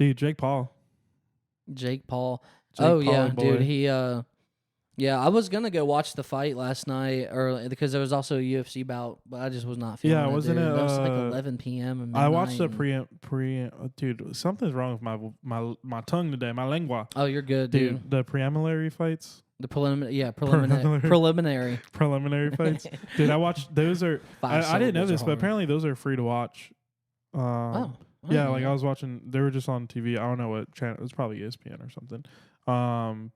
Dude, Jake Paul. Jake Paul. Jake oh yeah, Pauly boy. dude. Yeah, I was gonna go watch the fight last night, or because there was also a UFC bout, but I just was not feeling it. Wasn't dude. it? That was like 11 p.m. and I watched the midnight dude. Something's wrong with my tongue today. My lengua. Oh, you're good, dude. The preliminary fights. The preliminary Fights. Dude, I watched those. I didn't know this, but apparently those are free to watch. Yeah, like I was watching. They were just on TV. I don't know what channel. It was probably ESPN or something.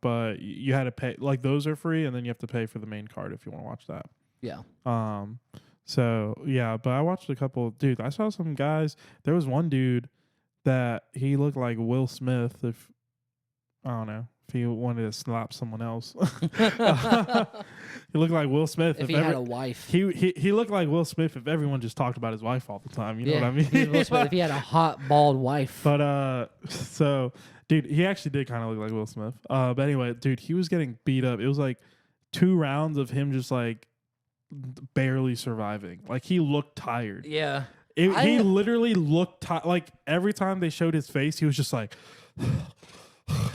But you had to pay. Like those are free, and then you have to pay for the main card if you want to watch that. Yeah. So yeah, but I watched a couple. Dude, I saw some guys. There was one dude that he looked like Will Smith. If I don't know if he wanted to slap someone else, he looked like Will Smith. If he had a wife, he looked like Will Smith if everyone just talked about his wife all the time. You know what I mean? Will Smith, if he had a hot bald wife. But so. Dude, he actually did kind of look like Will Smith. But anyway, dude, he was getting beat up. It was like 2 rounds of him just like barely surviving. Like he looked tired. Yeah. He literally looked tired. Like every time they showed his face, he was just like,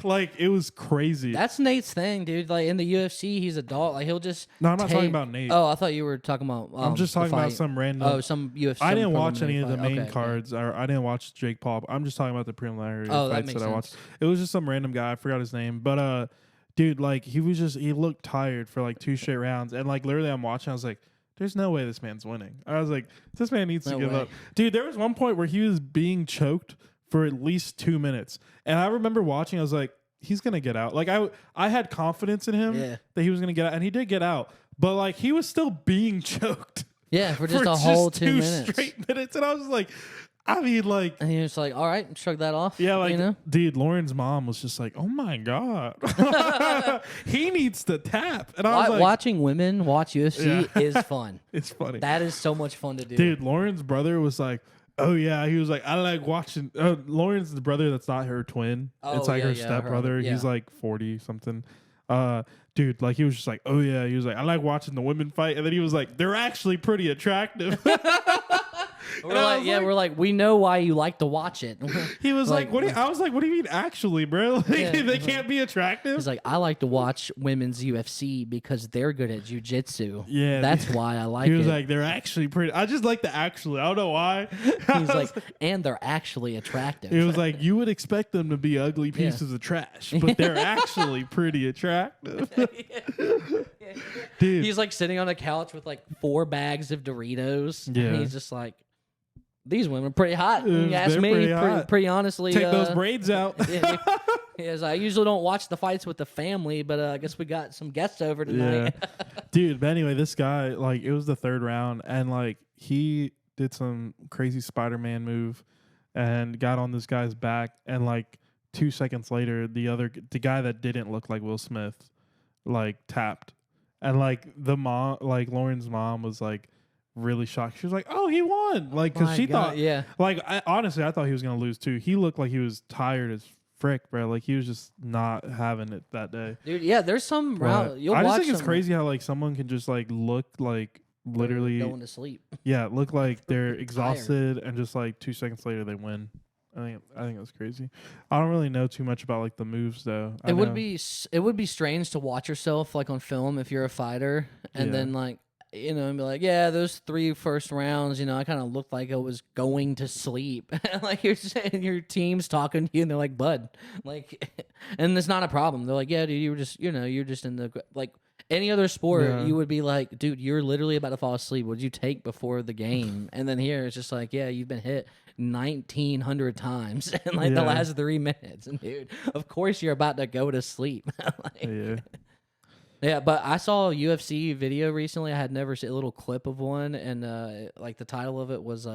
like it was crazy. That's Nate's thing, dude. Like in the UFC, he's a dog. Like he'll just. No, I'm not talking about Nate. Oh, I thought you were talking about. I'm just talking about some random. Oh, some UFC. I didn't watch any of the main cards, or I didn't watch Jake Paul. I'm just talking about the preliminary fights that I watched. It was just some random guy. I forgot his name, but dude, like he looked tired for like 2 straight rounds, and like literally, I'm watching. I was like, there's no way this man's winning. I was like, this man needs to give up. Dude, there was one point where he was being choked for at least 2 minutes, and I remember watching. I was like, he's gonna get out. Like I had confidence in him that he was gonna get out, and he did get out. But like he was still being choked. Yeah, for just a whole 2 minutes, straight minutes, and I was like, I mean, like, and he was like, all right, shrug that off. Yeah, like, you know? Dude, Lauren's mom was just like, oh my god, he needs to tap. And I was like, watching women watch UFC is fun. It's funny. That is so much fun to do. Dude, Lauren's brother was like, oh yeah, he was like, I like watching. Lauren's the brother that's not her twin. It's like her stepbrother. He's like 40 something. Dude, like he was just like, oh yeah, he was like, I like watching the women fight, and then he was like, they're actually pretty attractive. We're like, we know why you like to watch it. He was like, what? I was like, what do you mean actually, bro? Like, they can't be attractive. He's like, I like to watch women's UFC because they're good at Jiu Jitsu. Yeah, that's why I like it. He was like, they're actually pretty. I just like the actually. I don't know why. He's like, and they're actually attractive. It was like, you would expect them to be ugly pieces of trash, but they're actually pretty attractive. Dude, he's like sitting on a couch with like 4 bags of Doritos. Yeah, and he's just like, these women are pretty hot. You ask me, pretty honestly. Take those braids out. I usually don't watch the fights with the family, but I guess we got some guests over tonight. Yeah. Dude, but anyway, this guy, like, it was the 3rd round, and like he did some crazy Spider-Man move and got on this guy's back, and like 2 seconds later, the guy that didn't look like Will Smith, like tapped, and like the mom, like Lauren's mom, was like really shocked. She was like, "Oh, he won!" Like, because she thought, like, honestly, I thought he was gonna lose too. He looked like he was tired as frick, bro. Like he was just not having it that day, dude. Yeah, there's some round. I just think it's crazy how like someone can just like look like literally going to sleep. Yeah, look like they're exhausted, and just like 2 seconds later they win. I think that's crazy. I don't really know too much about like the moves though. It would be strange to watch yourself like on film if you're a fighter, and then like, you know, and be like, yeah, those 3 first rounds, you know, I kind of looked like I was going to sleep. Like you're saying, your team's talking to you, and they're like, bud, like, and it's not a problem. They're like, yeah, dude, you were just, you know, you're just in the, like, any other sport, you would be like, dude, you're literally about to fall asleep. What did you take before the game? And then here, it's just like, yeah, you've been hit 1,900 times in like the last 3 minutes. And dude, of course you're about to go to sleep. Like, yeah, but I saw a UFC video recently. I had never seen a little clip of one, and like the title of it was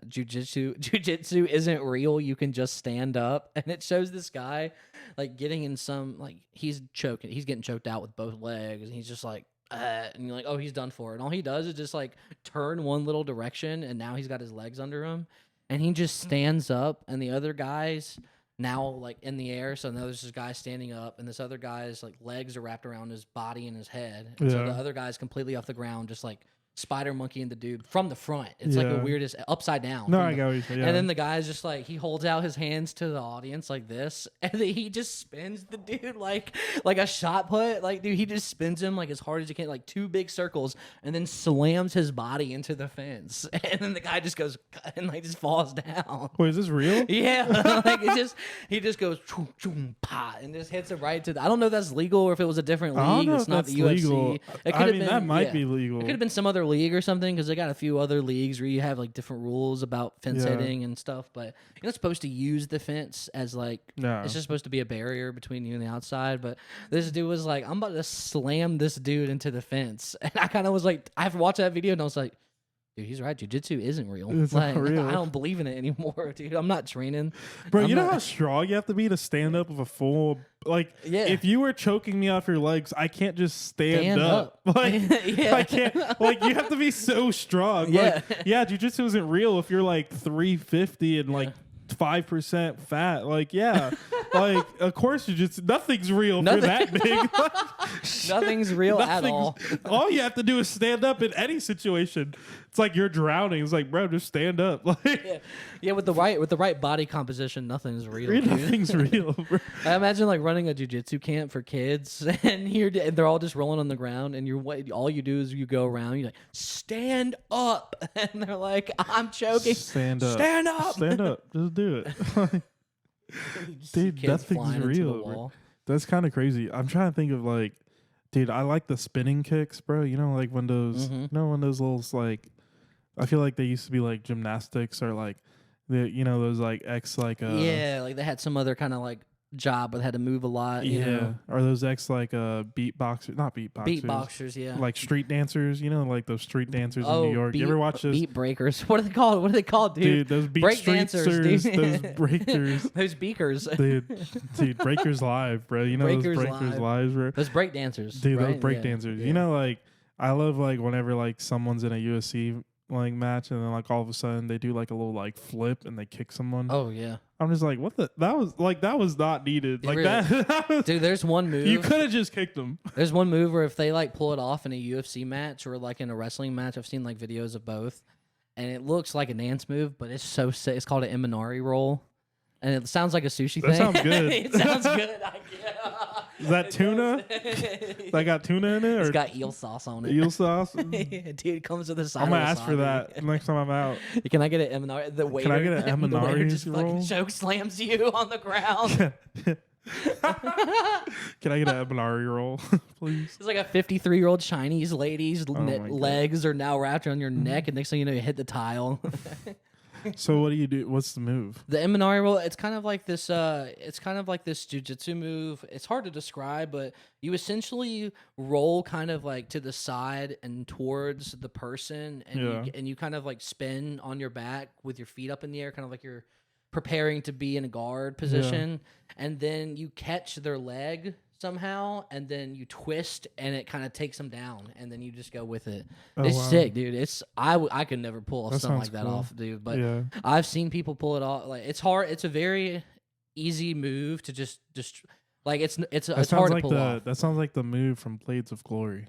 Jiu Jitsu isn't real. You can just stand up, and it shows this guy like getting in some, like, he's getting choked out with both legs, and he's just like, and you're like, oh, he's done for. And all he does is just like turn one little direction, and now he's got his legs under him, and he just stands up, and the other guys now like in the air. So now there's this guy standing up, and this other guy's like legs are wrapped around his body and his head. And so the other guy's completely off the ground, just like spider monkeying the dude from the front. It's like a weirdest upside down. No, I got what you're saying. And then the guy's just like, he holds out his hands to the audience like this, and then he just spins the dude like a shot put. Like, dude, he just spins him like as hard as he can, like 2 big circles, and then slams his body into the fence. And then the guy just goes and like just falls down. Wait, is this real? Yeah, like he just goes choom, choom, pa, and just hits it right to the, I don't know if that's legal or if it was a different league. It's not the UFC. Legal. It I mean, that might be legal. It could have been some other league or something, because they got a few other leagues where you have like different rules about fence hitting and stuff. But you're not supposed to use the fence as like it's just supposed to be a barrier between you and the outside. But this dude was like, I'm about to slam this dude into the fence, and I kind of was like, I watched that video and I was like, dude, he's right. Jiu-Jitsu isn't real. It's like, not real. I don't believe in it anymore, dude. I'm not training. Bro, you know how strong you have to be to stand up with a full... Like, if you were choking me off your legs, I can't just stand up. Like, I can't... Like, you have to be so strong. Yeah. Like, Jiu-Jitsu isn't real if you're, like, 350 and, like... 5% fat, like like of course nothing's real for that big. Nothing's real at all. All you have to do is stand up in any situation. It's like you're drowning. It's like, bro, just stand up. Like, with the right body composition, nothing's real. Nothing's real. Bro. I imagine like running a jiu-jitsu camp for kids, and they're all just rolling on the ground, and all you do is you go around, you're like, stand up, and they're like, I'm choking. Stand up. Stand up. Stand up. Just do it. Dude, nothing's real. That's kind of crazy. I'm trying to think of like, dude, I like the spinning kicks, bro. You know, like when those, when those little like, I feel like they used to be like gymnastics or like those like like like they had some other kind of like job, but they had to move a lot. You know? Or those like beatboxers, not beatboxers. Beatboxers, yeah. Like street dancers, like those street dancers in New York. You ever watch those? Beat breakers. What are they called? What are they called, dude? Dude, those break dancers, dude. Those breakers. Those beakers. Dude, Breakers Live, bro. You know Breakers those Breakers Lives, bro? Those break dancers. Dude, right? those break dancers. Yeah. You know, like, I love, like, whenever, like, someone's in a UFC, like, match, and then, like, all of a sudden they do, like, a little, like, flip and they kick someone. Oh, yeah. I'm just like, what the? That was not needed. Like, really? that was, dude, there's one move. You could have just kicked them. There's one move where if they, like, pull it off in a UFC match or, like, in a wrestling match, I've seen, like, videos of both, and it looks like a dance move, but it's so sick. It's called an Imanari roll. And it sounds like a sushi thing. That sounds good. It sounds good. Is that tuna? That got tuna in it? Or it's got eel sauce on it. Eel sauce? Dude, it comes with a side. I'm going to ask for that next time I'm out. Can I get an Imanari? The waiter, Can I get an Imanari just roll? fucking choke slams you on the ground. Can I get an Imanari roll, please? It's like a 53-year-old Chinese lady's legs are now wrapped around your neck, and next thing you know, you hit the tile. So what do you do? What's the move? The Imanari roll. It's kind of like this. It's kind of like this jiu-jitsu move. It's hard to describe, but you essentially roll kind of like to the side and towards the person, and you kind of like spin on your back with your feet up in the air, kind of like you're preparing to be in a guard position, and then you catch their leg somehow, and then you twist, and it kind of takes them down, and then you just go with it. It's sick, dude. It's I could never pull something like that off, dude. But I've seen people pull it off. Like, it's hard. It's a very easy move to just like it's hard to pull off. That sounds like the move from Blades of Glory.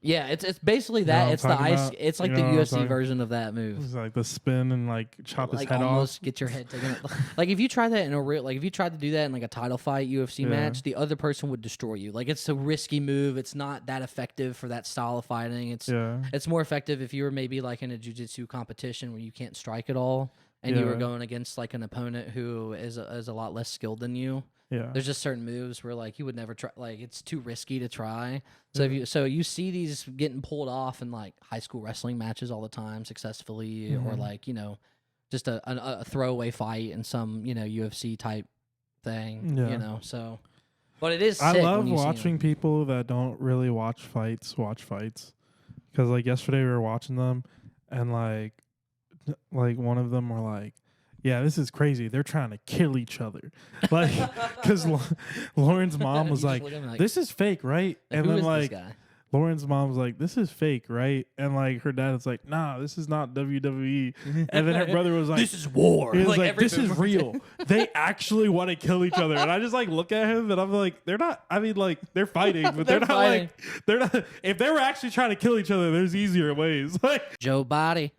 Yeah, it's basically that. It's the ice. About? It's like the UFC version of that move. It's like the spin and like chop his head almost off. Get your head taken. Like if you try that in a real, like if you tried to do that in like a title fight UFC match, the other person would destroy you. Like, it's a risky move. It's not that effective for that style of fighting. It's more effective if you were maybe like in a jiu-jitsu competition where you can't strike at all, and you were going against like an opponent who is a lot less skilled than you. Yeah. There's just certain moves where like you would never try, like it's too risky to try. So you see these getting pulled off in like high school wrestling matches all the time successfully, or like, just a throwaway fight in some, UFC type thing, so. But it is sick. I love watching people that don't really watch fights. Because like yesterday we were watching them, and like one of them were like, yeah, this is crazy. They're trying to kill each other. Like, because Lauren's mom was like, this is fake, right? And then like, Lauren's mom's like, this is fake, right? And like her dad is like, nah, this is not WWE. And then her brother was like, this is war. He was like this is real. They actually want to kill each other. And I just like look at him and I'm like, they're not, I mean, like, they're fighting, but they're not fighting. Like, they're not, if they were actually trying to kill each other, there's easier ways. Like Joe Body.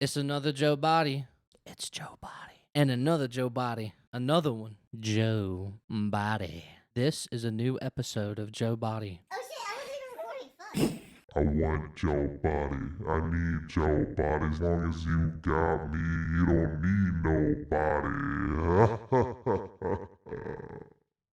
It's another Joe Body. It's Joe Body. And another Joe Body. Another one. Joe Body. This is a new episode of Joe Body. Oh shit, I wasn't even recording. Fuck. I want Joe Body. I need Joe Body. As long as you got me, you don't need nobody.